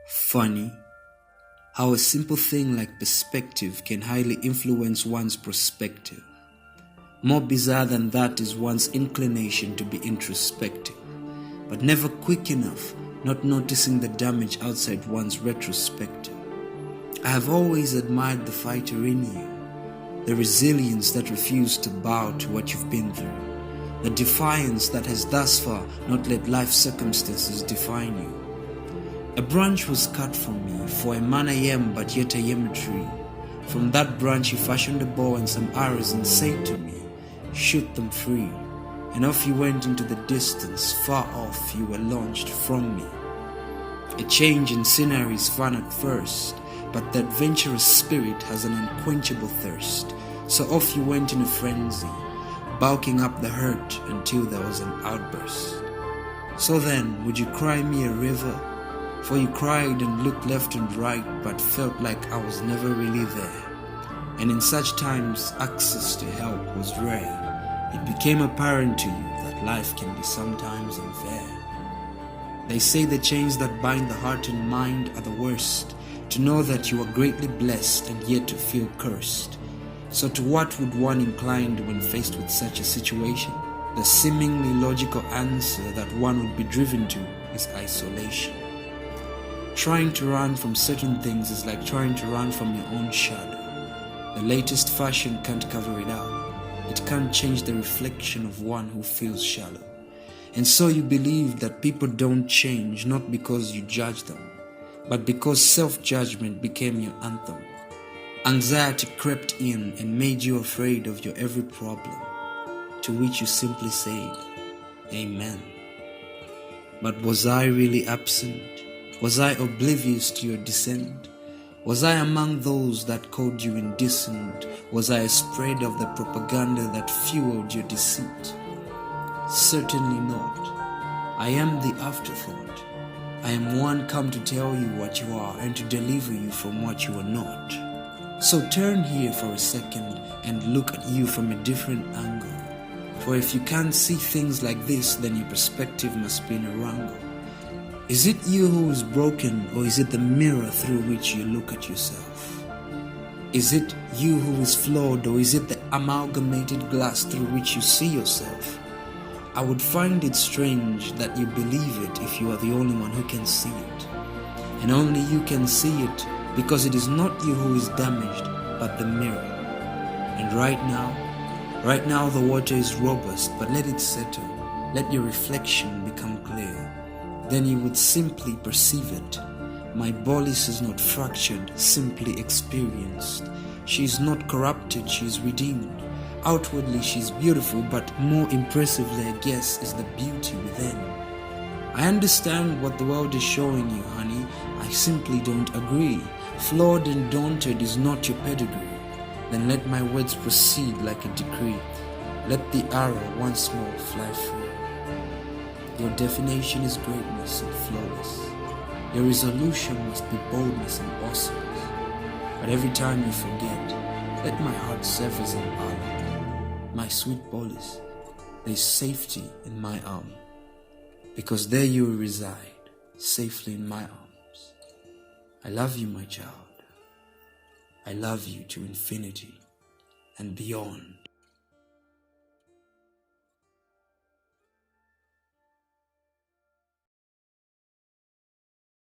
Funny how a simple thing like perspective can highly influence one's perspective. More bizarre than that is one's inclination to be introspective, but never quick enough not noticing the damage outside one's retrospective. I have always admired the fighter in you, the resilience that refused to bow to what you've been through, the defiance that has thus far not let life circumstances define you. A branch was cut from me, for a man I am, but yet I am a tree. From that branch he fashioned a bow and some arrows and said to me, shoot them free. And off you went into the distance, far off you were launched from me. A change in scenery is fun at first, but the adventurous spirit has an unquenchable thirst. So off you went in a frenzy, bulking up the hurt until there was an outburst. So then, would you cry me a river? For you cried and looked left and right, but felt like I was never really there. And in such times, access to help was rare. It became apparent to you that life can be sometimes unfair. They say the chains that bind the heart and mind are the worst. To know that you are greatly blessed and yet to feel cursed. So to what would one incline when faced with such a situation? The seemingly logical answer that one would be driven to is isolation. Trying to run from certain things is like trying to run from your own shadow. The latest fashion can't cover it up. It can't change the reflection of one who feels shallow. And so you believe that people don't change not because you judge them, but because self-judgment became your anthem. Anxiety crept in and made you afraid of your every problem, to which you simply said, Amen. But was I really absent? Was I oblivious to your descent? Was I among those that called you indecent? Was I a spread of the propaganda that fueled your deceit? Certainly not. I am the afterthought. I am one come to tell you what you are and to deliver you from what you are not. So turn here for a second and look at you from a different angle. For if you can't see things like this, then your perspective must be in a wrangle. Is it you who is broken, or is it the mirror through which you look at yourself? Is it you who is flawed, or is it the amalgamated glass through which you see yourself? I would find it strange that you believe it if you are the only one who can see it. And only you can see it because it is not you who is damaged, but the mirror. And right now the water is robust, but let it settle. Let your reflection become clear. Then you would simply perceive it. My Bolis is not fractured, simply experienced. She is not corrupted, she is redeemed. Outwardly she is beautiful, but more impressively, I guess, is the beauty within. I understand what the world is showing you, honey. I simply don't agree. Flawed and daunted is not your pedigree. Then let my words proceed like a decree. Let the arrow once more fly free. Your definition is greatness and flawless. Your resolution must be boldness and awesomeness. But every time you forget, let my heart serve as an ally. My sweet Bolis, there is safety in my arm, because there you will reside, safely in my arms. I love you, my child. I love you to infinity and beyond.